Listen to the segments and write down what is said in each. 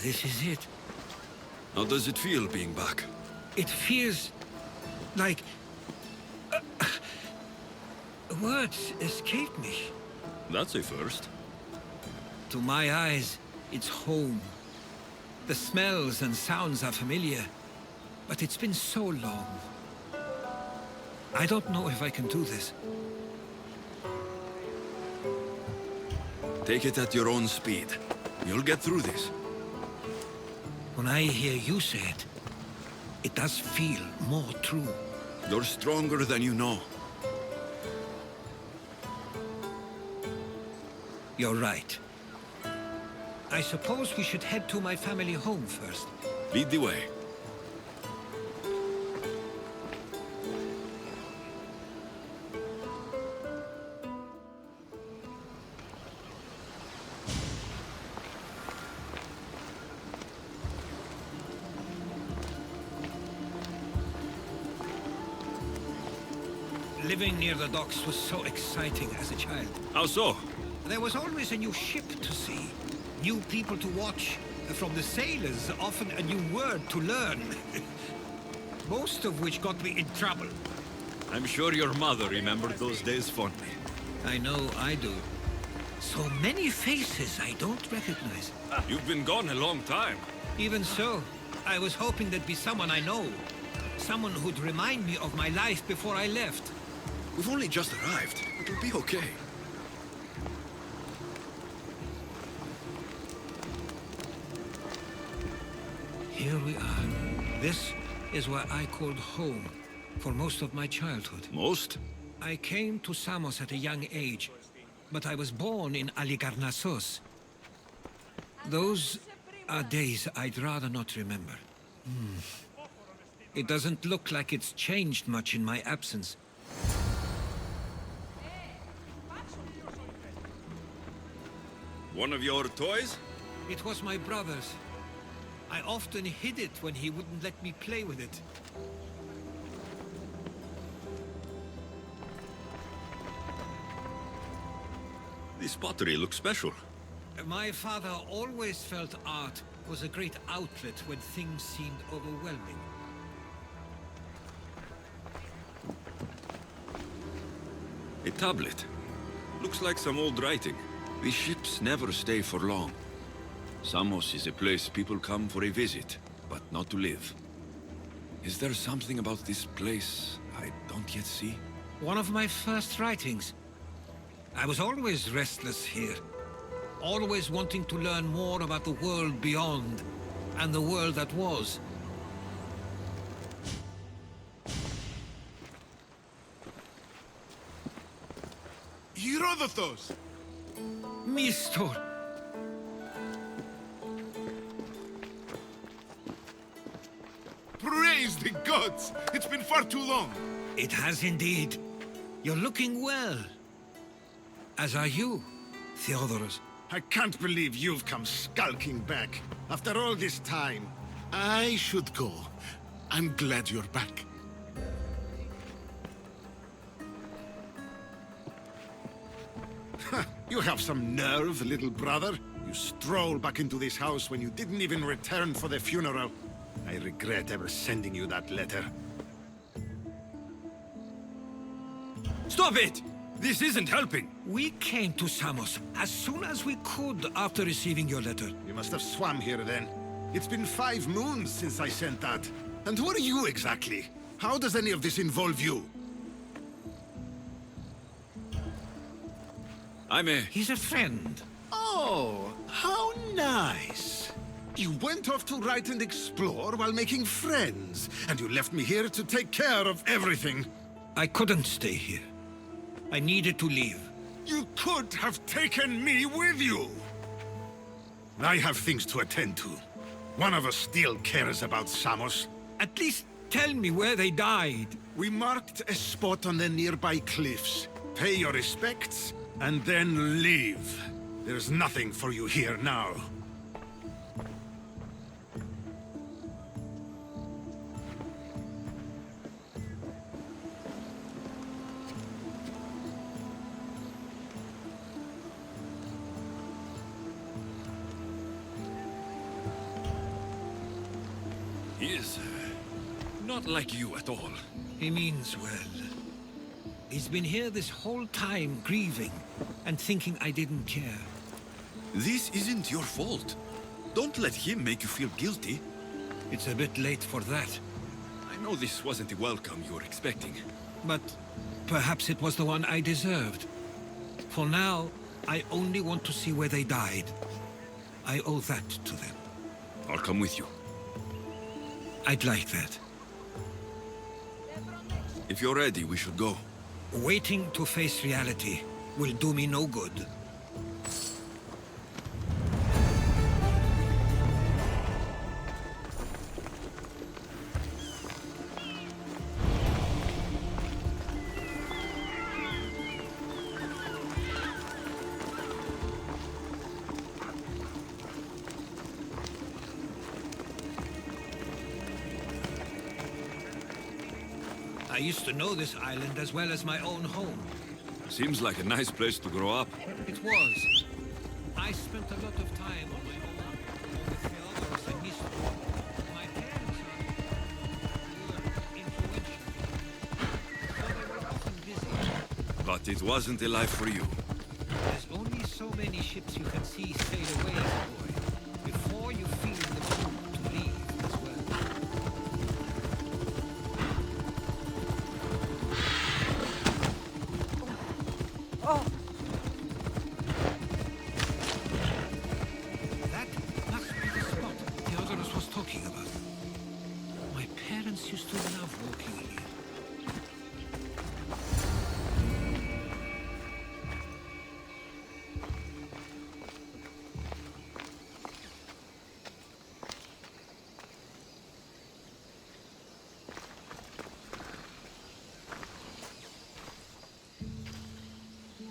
This is it. How does it feel being back? It feels like... words escape me. That's a first. To my eyes, it's home. The smells and sounds are familiar, but it's been so long. I don't know if I can do this. Take it at your own speed. You'll get through this. When I hear you say it, it does feel more true. You're stronger than you know. You're right. I suppose we should head to my family home first. Lead the way. Living near the docks was so exciting as a child. How so? There was always a new ship to see, new people to watch, from the sailors, often a new word to learn. Most of which got me in trouble. I'm sure your mother remembered those days fondly. I know I do. So many faces I don't recognize. You've been gone a long time. Even so, I was hoping there'd be someone I know. Someone who'd remind me of my life before I left. We've only just arrived. It'll be okay. Here we are. This is where I called home for most of my childhood. Most? I came to Samos at a young age, but I was born in Aligarnassos. Those are days I'd rather not remember. It doesn't look like it's changed much in my absence. One of your toys? It was my brother's. I often hid it when he wouldn't let me play with it. This pottery looks special. My father always felt art was a great outlet when things seemed overwhelming. A tablet. Looks like some old writing. These ships never stay for long. Samos is a place people come for a visit, but not to live. Is there something about this place I don't yet see? One of my first writings. I was always restless here. Always wanting to learn more about the world beyond, and the world that was. Herodotos! Mistor! Praise the gods! It's been far too long! It has indeed. You're looking well. As are you, Theodoros. I can't believe you've come skulking back. After all this time, I should go. I'm glad you're back. You have some nerve, little brother. You stroll back into this house when you didn't even return for the funeral. I regret ever sending you that letter. Stop it! This isn't helping! We came to Samos as soon as we could after receiving your letter. You must have swam here then. It's been 5 moons since I sent that. And who are you exactly? How does any of this involve you? He's a friend. Oh, how nice. You went off to write and explore while making friends, and you left me here to take care of everything. I couldn't stay here. I needed to leave. You could have taken me with you. I have things to attend to. One of us still cares about Samos. At least tell me where they died. We marked a spot on the nearby cliffs. Pay your respects, and then leave. There's nothing for you here now. He is not like you at all. He means well. He's been here this whole time grieving and thinking I didn't care. This isn't your fault. Don't let him make you feel guilty. It's a bit late for that. I know this wasn't the welcome you were expecting. But perhaps it was the one I deserved. For now, I only want to see where they died. I owe that to them. I'll come with you. I'd like that. If you're ready, we should go. Waiting to face reality will do me no good. I used to know this island as well as my own home. Seems like a nice place to grow up. It was. I spent a lot of time on my own with Theodorus and history. My parents were influential. Though they were often busy. But it wasn't a life for you. There's only so many ships you can see sail away, boy, before you feel the mood to leave as well. That must be the spot Theodorus was talking about. My parents used to love walking here.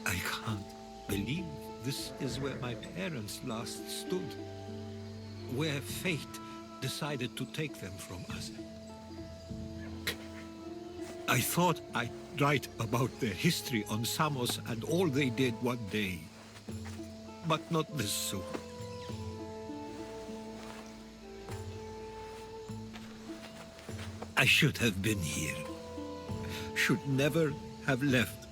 I can't believe this is where my parents last stood. Where fate decided to take them from us. I thought I'd write about their history on Samos and all they did one day. But not this soon. I should have been here. Should never have left.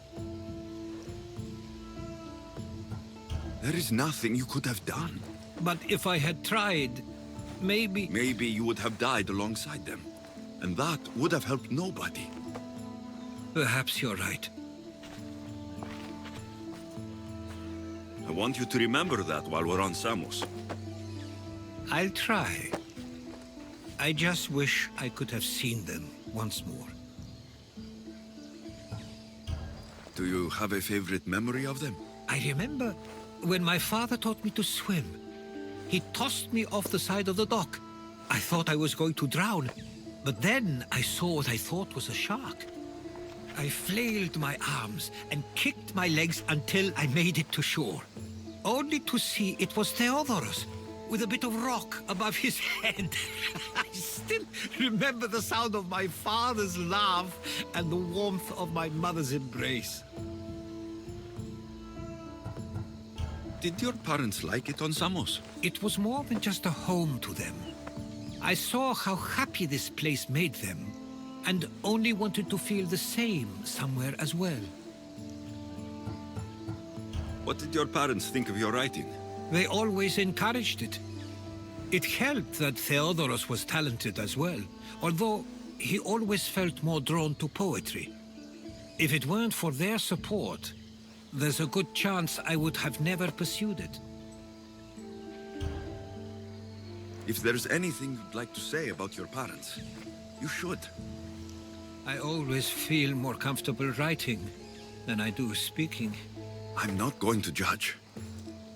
There is nothing you could have done. But if I had tried, maybe... Maybe you would have died alongside them. And that would have helped nobody. Perhaps you're right. I want you to remember that while we're on Samos. I'll try. I just wish I could have seen them once more. Do you have a favorite memory of them? I remember when my father taught me to swim. He tossed me off the side of the dock. I thought I was going to drown, but then I saw what I thought was a shark. I flailed my arms and kicked my legs until I made it to shore, only to see it was Theodorus, with a bit of rock above his head. I still remember the sound of my father's laugh and the warmth of my mother's embrace. Did your parents like it on Samos? It was more than just a home to them. I saw how happy this place made them, and only wanted to feel the same somewhere as well. What did your parents think of your writing? They always encouraged it. It helped that Theodorus was talented as well, although he always felt more drawn to poetry. If it weren't for their support, there's a good chance I would have never pursued it. If there's anything you'd like to say about your parents, you should. I always feel more comfortable writing than I do speaking. I'm not going to judge.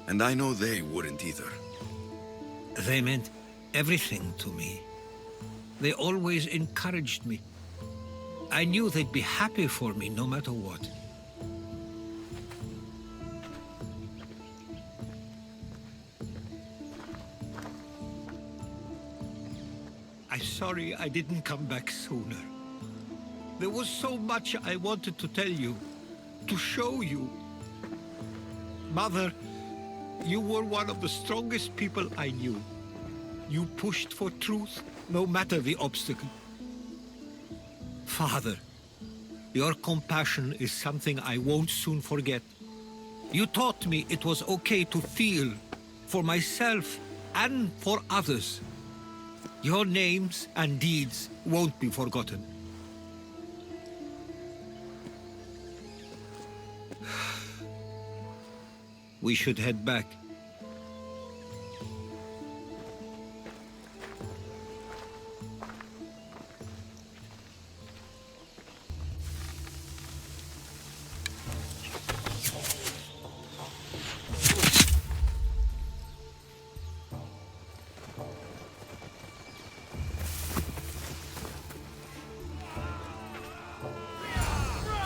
And I know they wouldn't either. They meant everything to me. They always encouraged me. I knew they'd be happy for me no matter what. I'm sorry I didn't come back sooner. There was so much I wanted to tell you, to show you. Mother, you were one of the strongest people I knew. You pushed for truth no matter the obstacle. Father, your compassion is something I won't soon forget. You taught me it was okay to feel, for myself and for others. Your names and deeds won't be forgotten. We should head back.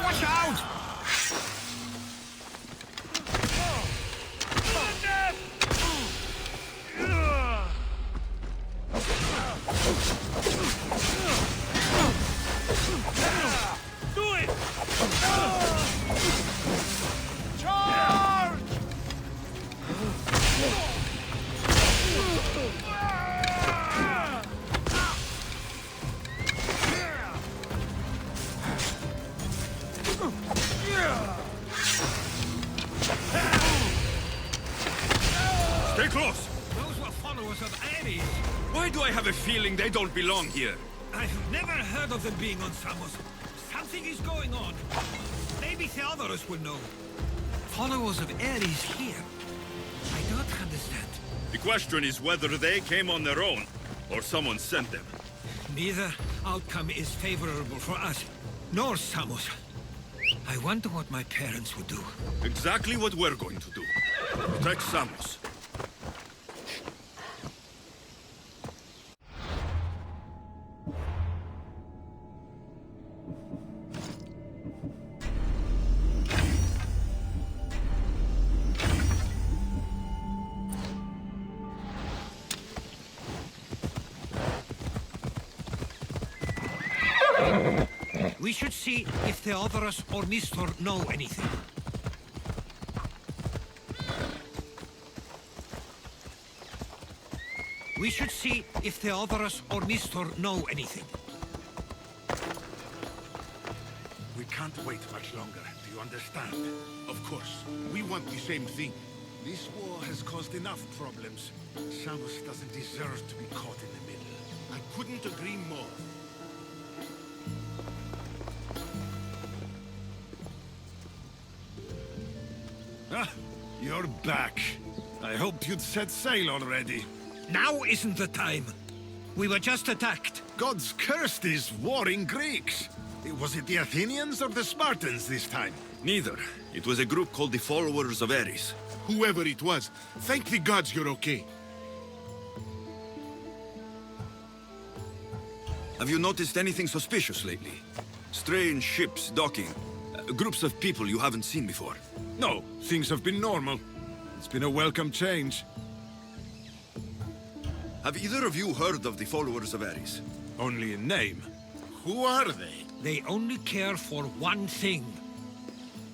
Watch out! Do it! Charge! Stay close! Those were followers of Ares. Why do I have a feeling they don't belong here? I've never heard of them being on Samos. Something is going on. Maybe Theodorus will know. Followers of Ares here? I don't understand. The question is whether they came on their own, or someone sent them. Neither outcome is favorable for us, nor Samos. I wonder what my parents would do. Exactly what we're going to do. Protect Samos. We should see if Theodorus or Mistor know anything. We should see if Theodorus or Mistor know anything. We can't wait much longer, do you understand? Of course. We want the same thing. This war has caused enough problems. Samos doesn't deserve to be caught in the middle. I couldn't agree more. Ah, you're back. I hoped you'd set sail already. Now isn't the time. We were just attacked. Gods cursed these warring Greeks. Was it the Athenians or the Spartans this time? Neither. It was a group called the Followers of Ares. Whoever it was, thank the gods you're okay. Have you noticed anything suspicious lately? Strange ships docking. Groups of people you haven't seen before. No, things have been normal. It's been a welcome change. Have either of you heard of the Followers of Ares? Only in name. Who are they? They only care for one thing.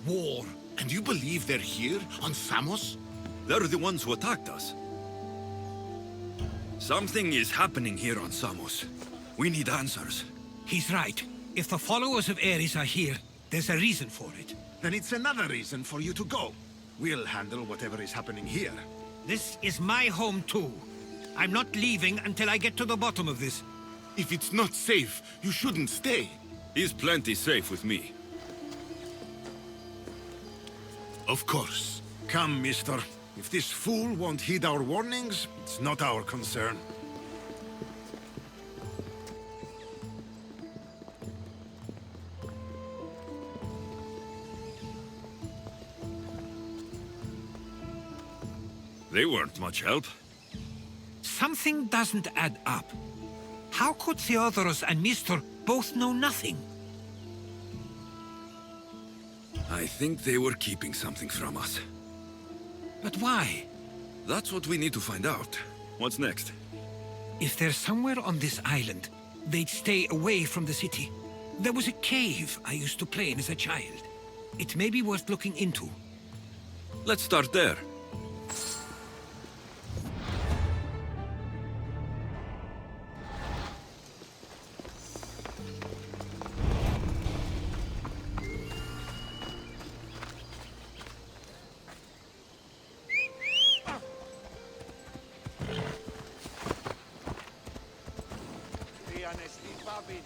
War. And you believe they're here, on Samos? They're the ones who attacked us. Something is happening here on Samos. We need answers. He's right. If the followers of Ares are here, there's a reason for it. Then it's another reason for you to go. We'll handle whatever is happening here. This is my home too. I'm not leaving until I get to the bottom of this. If it's not safe, you shouldn't stay. He's plenty safe with me. Of course. Come, mister. If this fool won't heed our warnings, it's not our concern. They weren't much help. Something doesn't add up. How could Theodorus and Mistor both know nothing? I think they were keeping something from us. But why? That's what we need to find out. What's next? If they're somewhere on this island, they'd stay away from the city. There was a cave I used to play in as a child. It may be worth looking into. Let's start there. Ήτανε στην Πάβιν.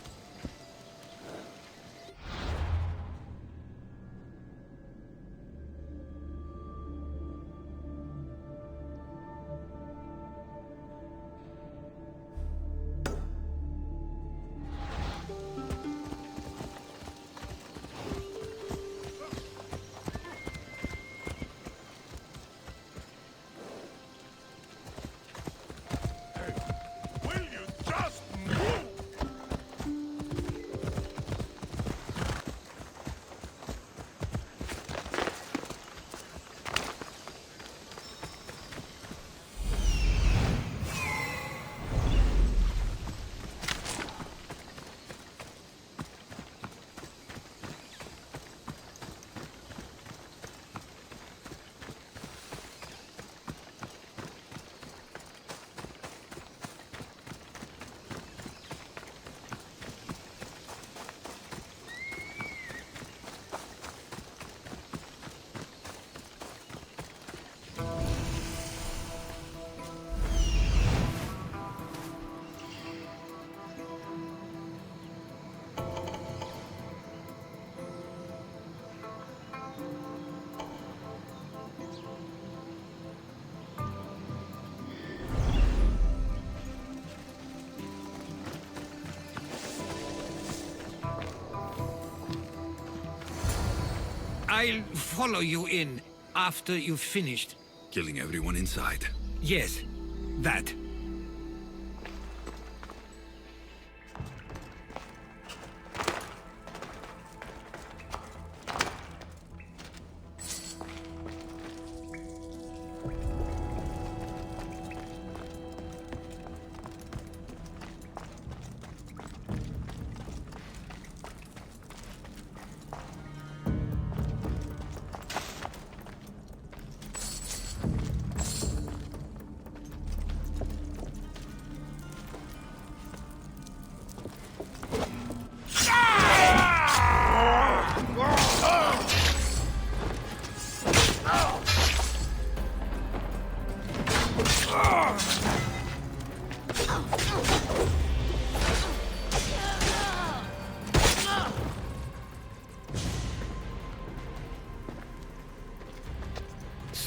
I'll follow you in after you've finished. Killing everyone inside. Yes, that.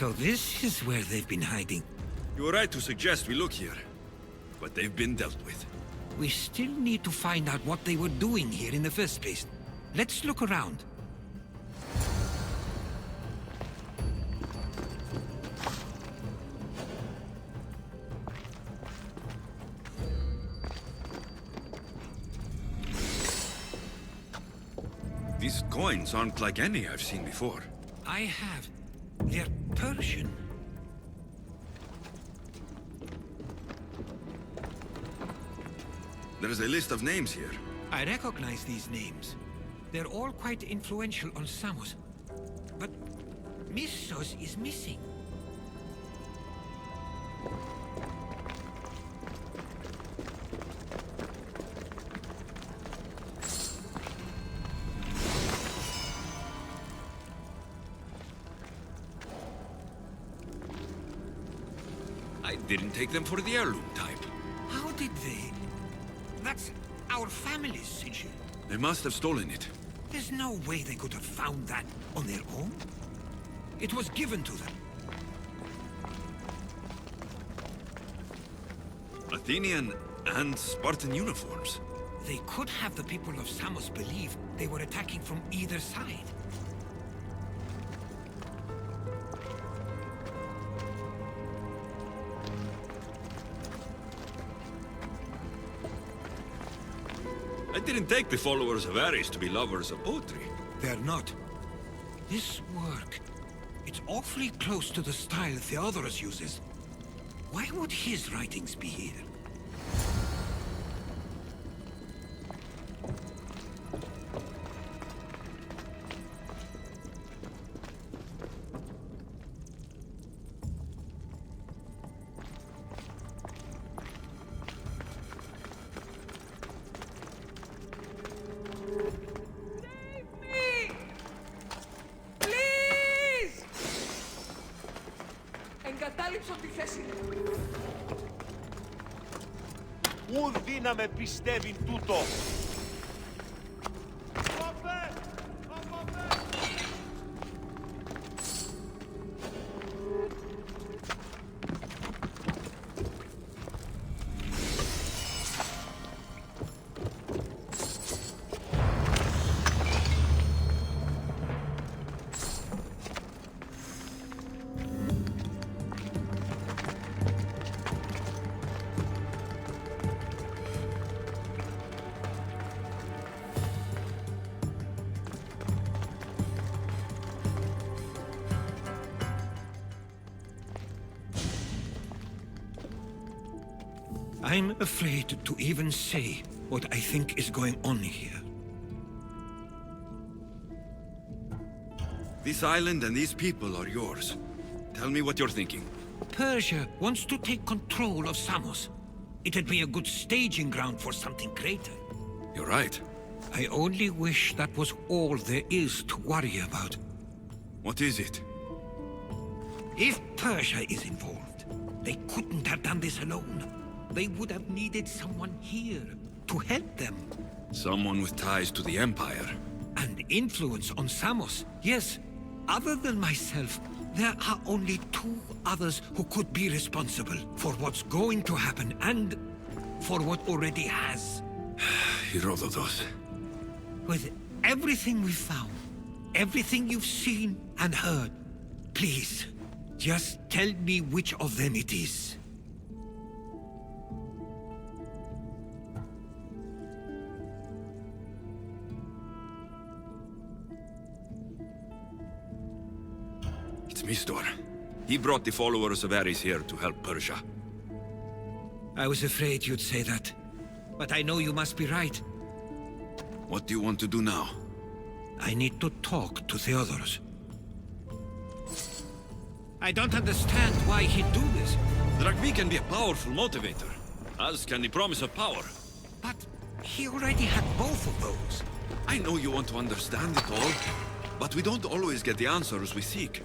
So this is where they've been hiding. You were right to suggest we look here, but they've been dealt with. We still need to find out what they were doing here in the first place. Let's look around. These coins aren't like any I've seen before. I have. They're Persian. There's a list of names here. I recognize these names. They're all quite influential on Samos. But Missos is missing. I didn't take them for the heirloom type. How did they? That's our family's sigil. They must have stolen it. There's no way they could have found that on their own. It was given to them. Athenian and Spartan uniforms. They could have the people of Samos believe they were attacking from either side. I didn't take the followers of Ares to be lovers of poetry. They're not. This work, it's awfully close to the style Theodorus uses. Why would his writings be here? Εγκατάλειψω τη θέση. Ουν δύναμε πιστεύειν τούτο. I'm afraid to even say what I think is going on here. This island and these people are yours. Tell me what you're thinking. Persia wants to take control of Samos. It'd be a good staging ground for something greater. You're right. I only wish that was all there is to worry about. What is it? If Persia is involved, they couldn't have done this alone. They would have needed someone here to help them. Someone with ties to the Empire. And influence on Samos, yes. Other than myself, there are only two others who could be responsible for what's going to happen and for what already has. Herodotus. With everything we've found, everything you've seen and heard, please, just tell me which of them it is. It's Mistor. He brought the followers of Ares here to help Persia. I was afraid you'd say that. But I know you must be right. What do you want to do now? I need to talk to Theodoros. I don't understand why he'd do this. Dragmi can be a powerful motivator, as can the promise of power. But he already had both of those. I know you want to understand it all, but we don't always get the answers we seek.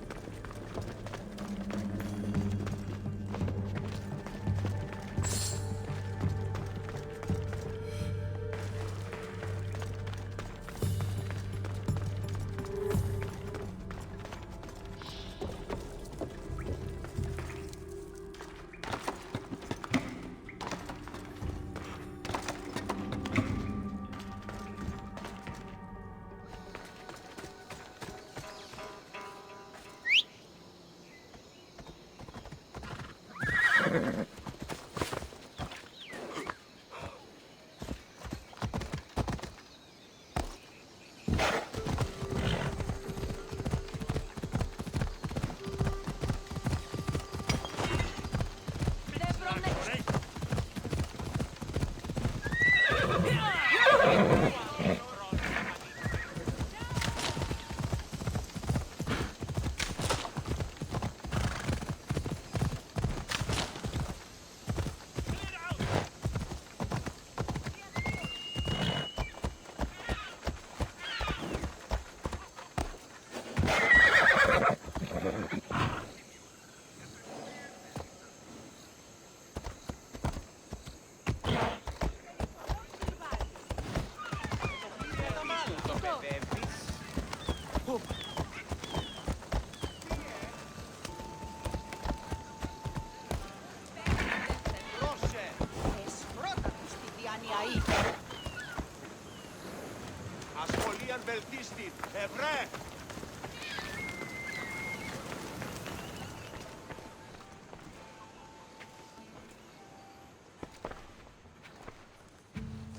Ασχολίαν βελτίστην, ευρέ!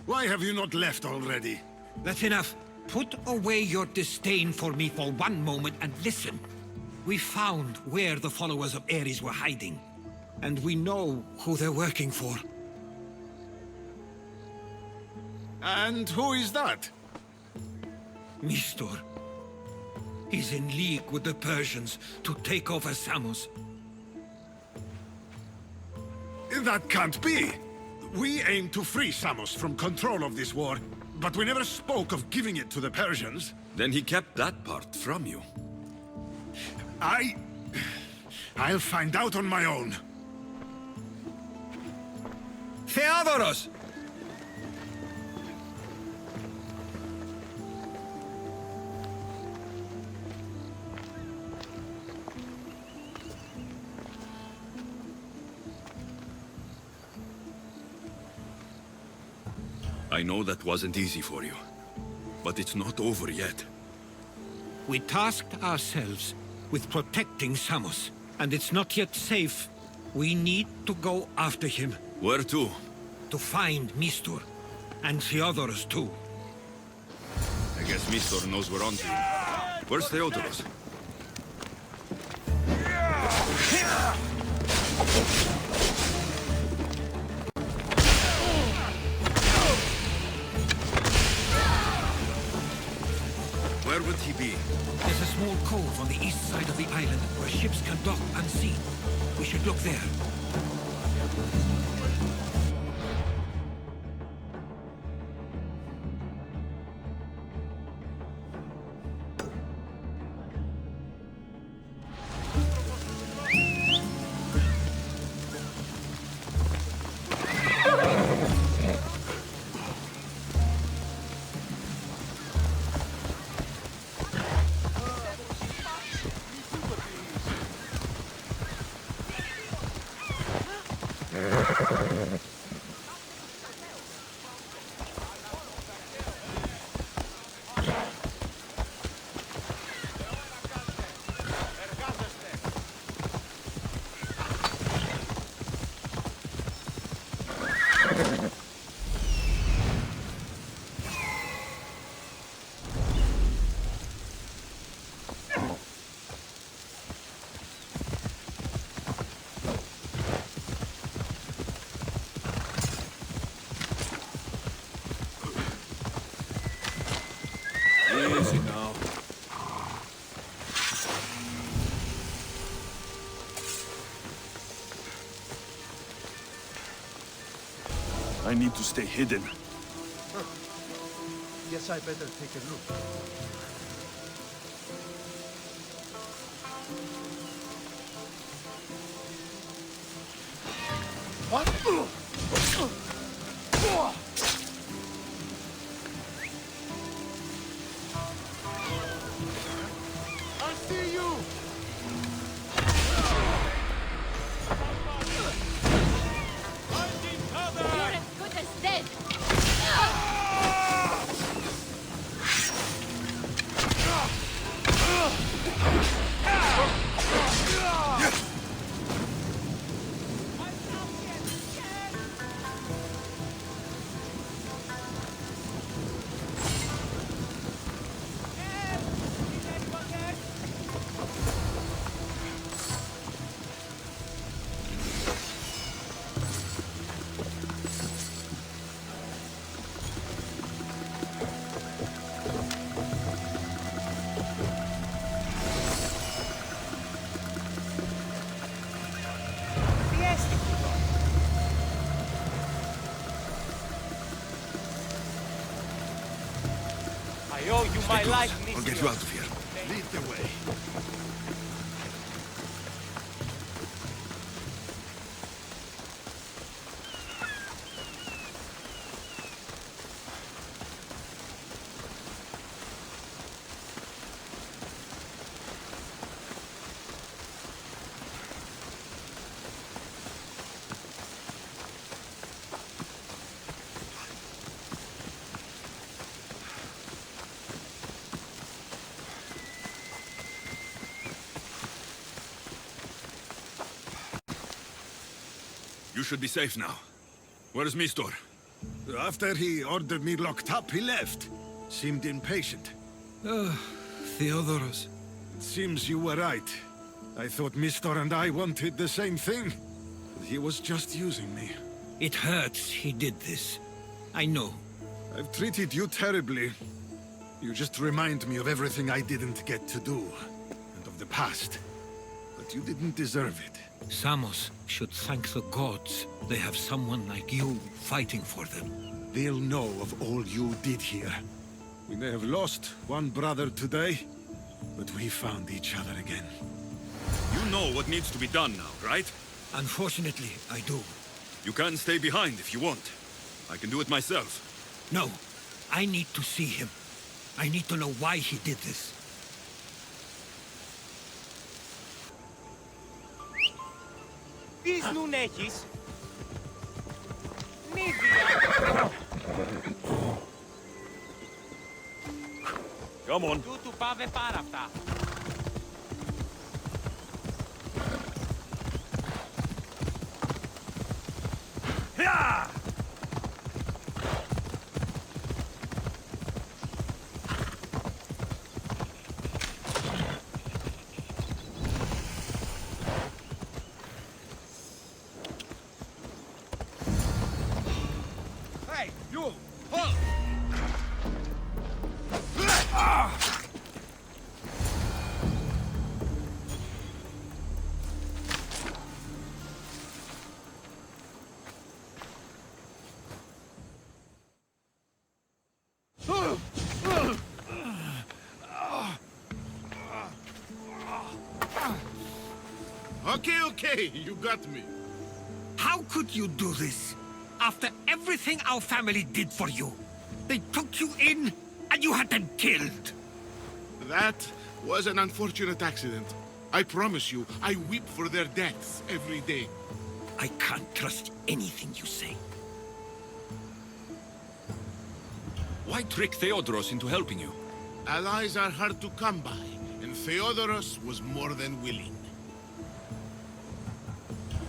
Why have you not left already? That's enough. Put away your disdain for me for one moment and listen. We found where the followers of Ares were hiding. And we know who they're working for. And who is that? Mistor. He's in league with the Persians to take over Samos. That can't be! We aim to free Samos from control of this war, but we never spoke of giving it to the Persians. Then he kept that part from you. I'll find out on my own. Theodoros! I know that wasn't easy for you, but it's not over yet. We tasked ourselves with protecting Samos, and it's not yet safe. We need to go after him. Where to? To find Mistur. And Theodoros too. I guess Mistor knows we're on to him. Where's Theodoros? Where would he be? There's a small cove on the east side of the island where ships can dock unseen. We should look there. Easy now. I need to stay hidden. Guess I better take a look. What? I see you! You're as good as dead! I owe you my life, I'll Mr. get you out of here. Lead the way. You should be safe now. Where's Mistor? After he ordered me locked up, he left. Seemed impatient. Theodoros. It seems you were right. I thought Mistor and I wanted the same thing. He was just using me. It hurts he did this. I know. I've treated you terribly. You just remind me of everything I didn't get to do. And of the past. But you didn't deserve it. Samos should thank the gods. They have someone like you fighting for them. They'll know of all you did here. We may have lost one brother today, but we found each other again. You know what needs to be done now, right? Unfortunately, I do. You can stay behind if you want. I can do it myself. No, I need to see him. I need to know why he did this. Τι σνούν έχεις? Νίδια! Come on. Τούτου πάβε πάρα αυτά. Hey, you! Halt! Okay, you got me. How could you do this? After everything our family did for you. They took you in, and you had them killed. That was an unfortunate accident. I promise you, I weep for their deaths every day. I can't trust anything you say. Why trick Theodoros into helping you? Allies are hard to come by, and Theodoros was more than willing.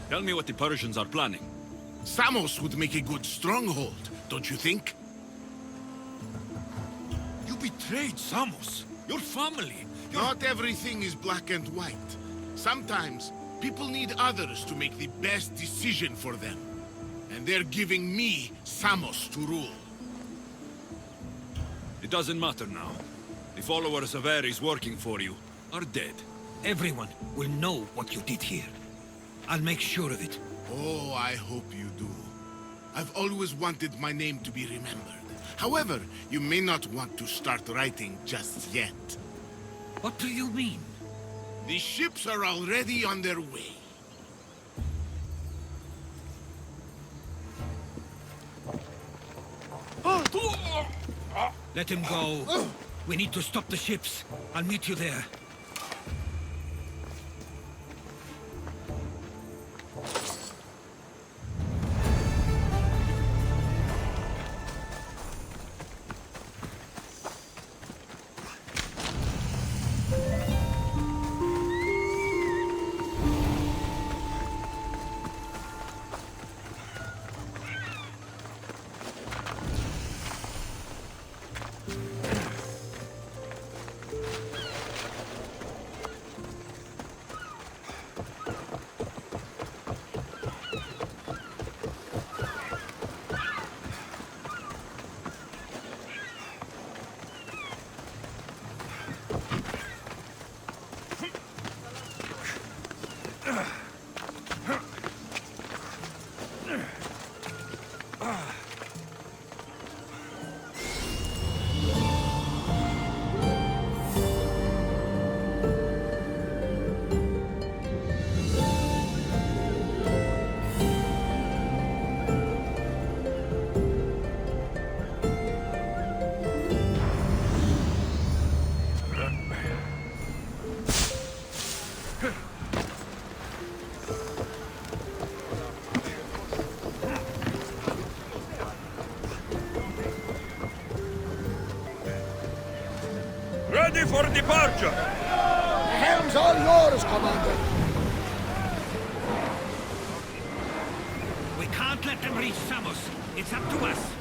Tell me what the Persians are planning. Samos would make a good stronghold, don't you think? You betrayed Samos, your family. Not everything is black and white. Sometimes, people need others to make the best decision for them. And they're giving me Samos to rule. It doesn't matter now. The followers of Ares working for you are dead. Everyone will know what you did here. I'll make sure of it. Oh, I hope you do. I've always wanted my name to be remembered. However, you may not want to start writing just yet. What do you mean? The ships are already on their way. Let him go. We need to stop the ships. I'll meet you there. Ready for departure! The helm's all yours, Commander. We can't let them reach Samos. It's up to us.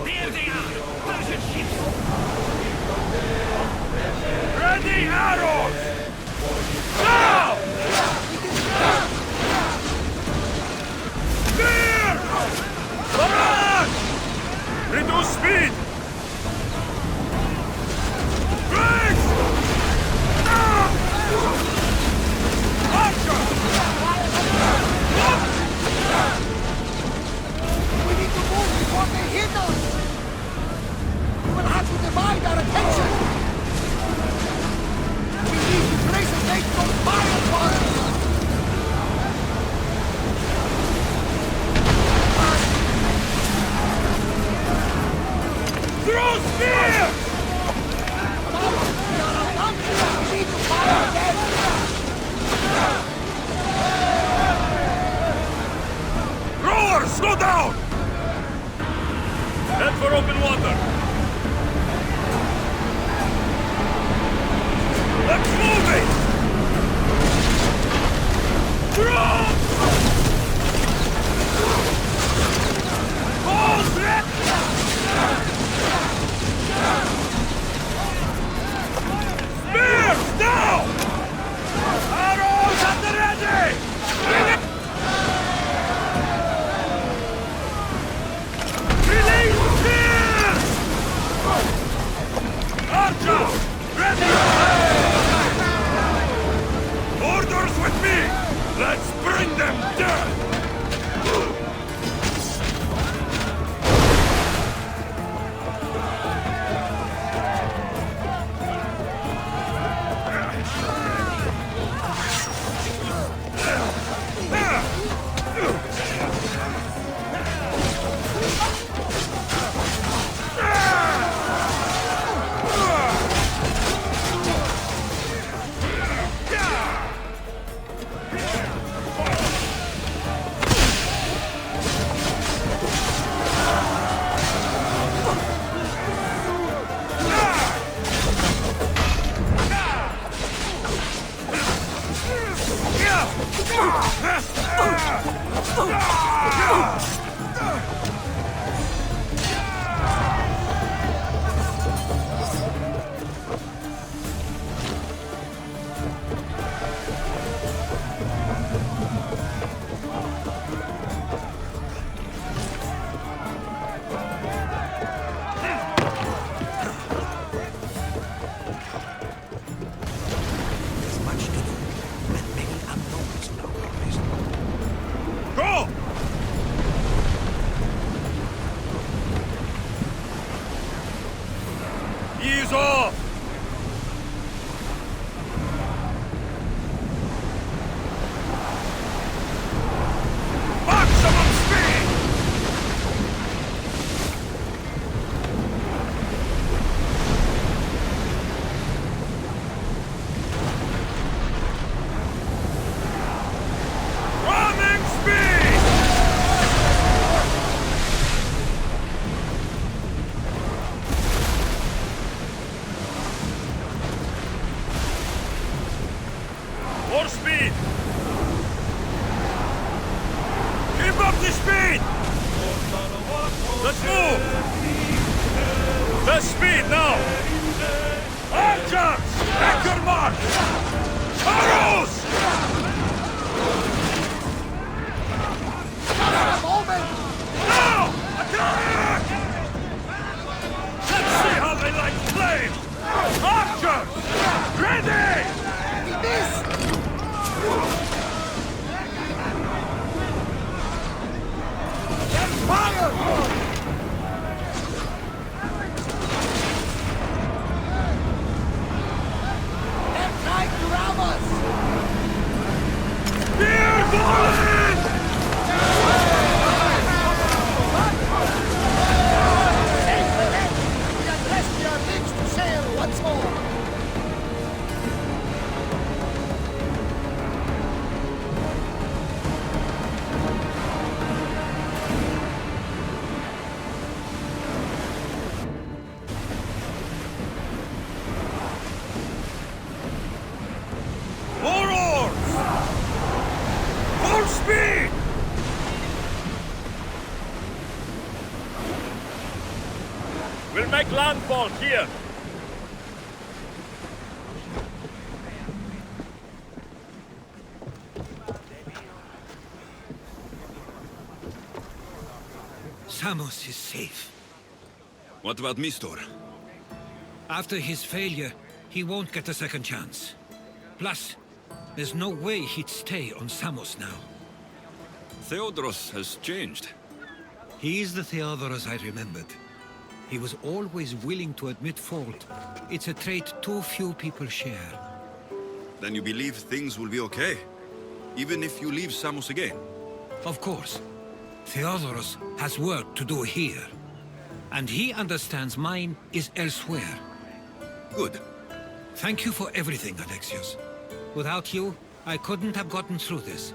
There they are! Persian ships! Ready arrows! Now! Spear! Barrage! Go down! Head for open water! Let's move it! Drop! Hold it! Spears now! Arrows at the ready! Release spears! Archers! Ready! Orders with me! Let's bring them down! Ease off! Maximum speed! Ramming speed! More speed! Keep up the speed! Let's move! Best speed now! Archers! Take your mark! Arrows! Now! Attack! Let's see how they like flame! Archers! Ready! Fire! They're trying to ram us! Dear Bolin! Take the net! We addressed your lips to sail once more! More oars! Full speed! We'll make landfall here. Samos is safe. What about Mistor? After his failure, he won't get a second chance. Plus, there's no way he'd stay on Samos now. Theodoros has changed. He's the Theodoros I remembered. He was always willing to admit fault. It's a trait too few people share. Then you believe things will be okay? Even if you leave Samos again? Of course. Theodoros has work to do here. And he understands mine is elsewhere. Good. Thank you for everything, Alexios. Without you, I couldn't have gotten through this.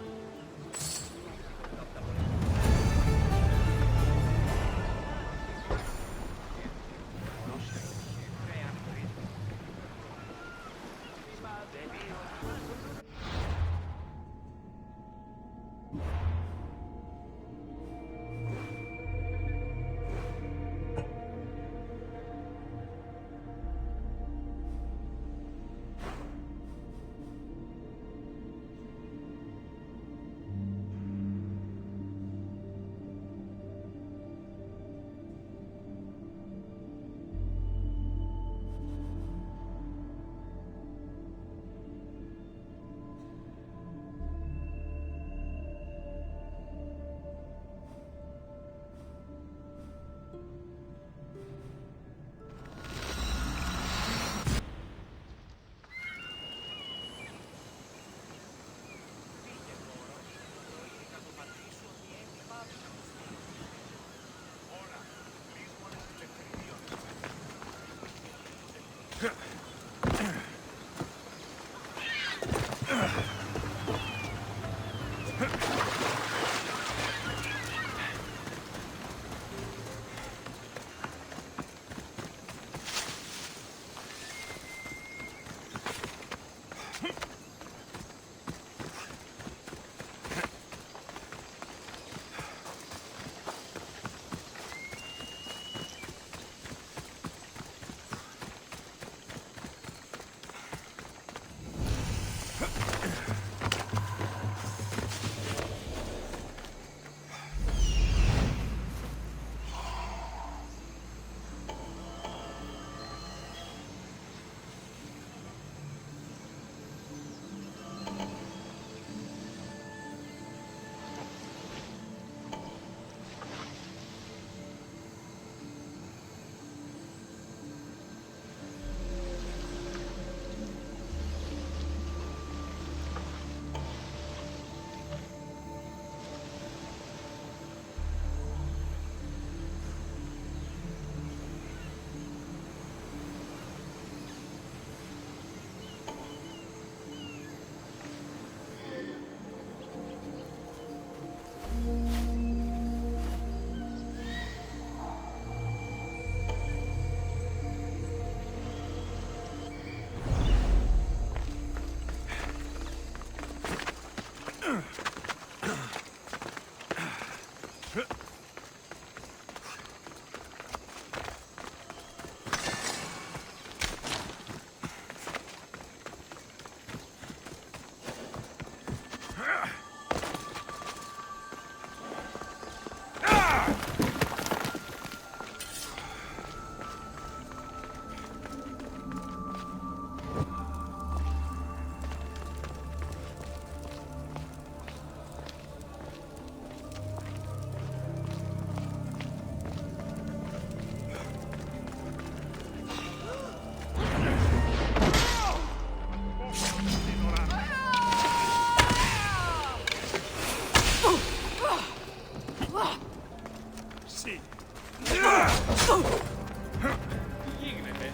Γίνεται.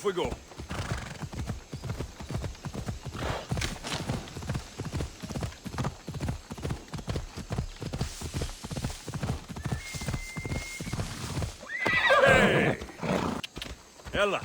we go. Hey! Ella.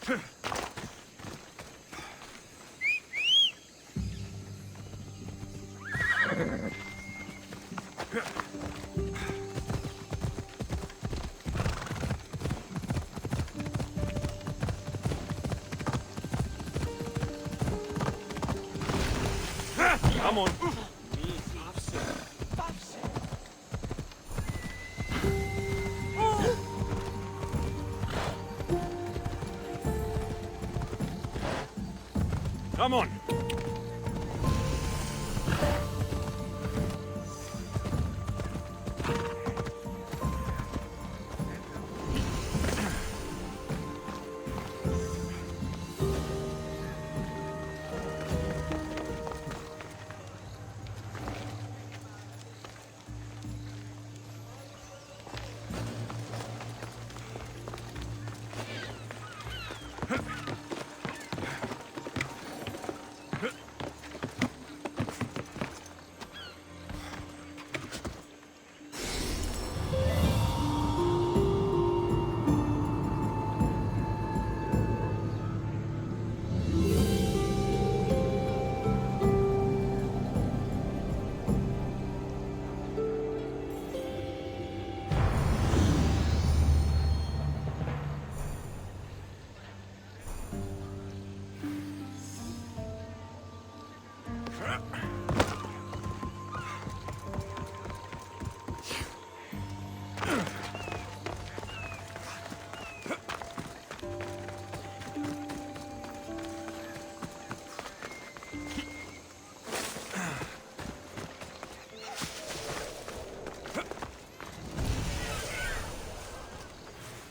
Come on. Come on.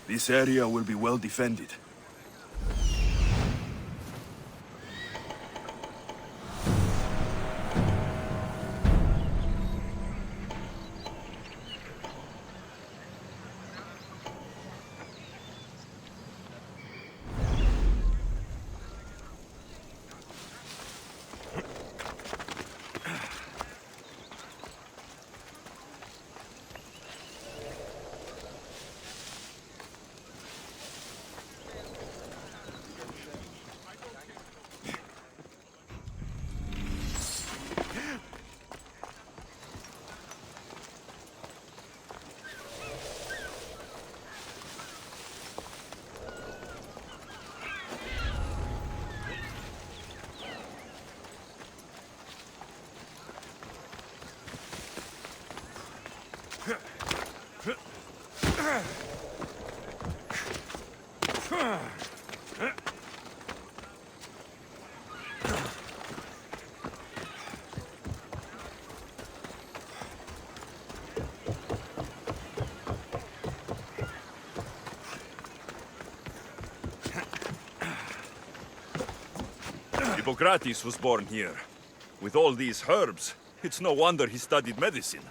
This area will be well defended. Hippocrates was born here. With all these herbs, it's no wonder he studied medicine.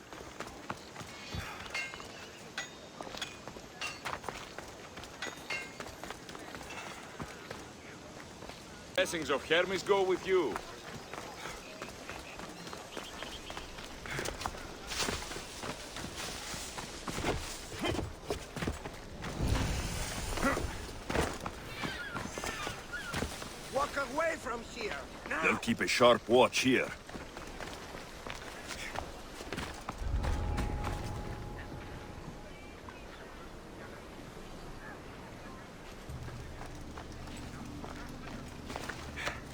Blessings of Hermes go with you. Walk away from here. Now. They'll keep a sharp watch here.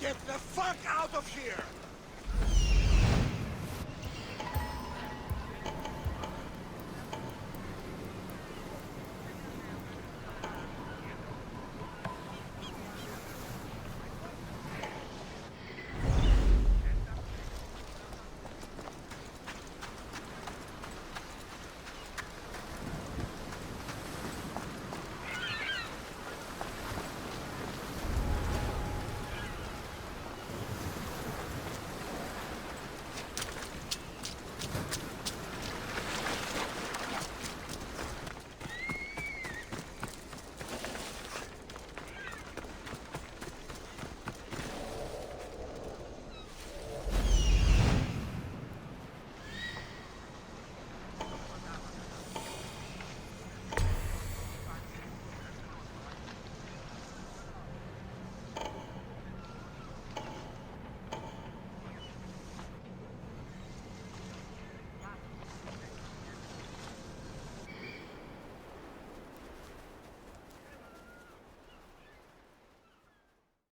Get the fuck out of here!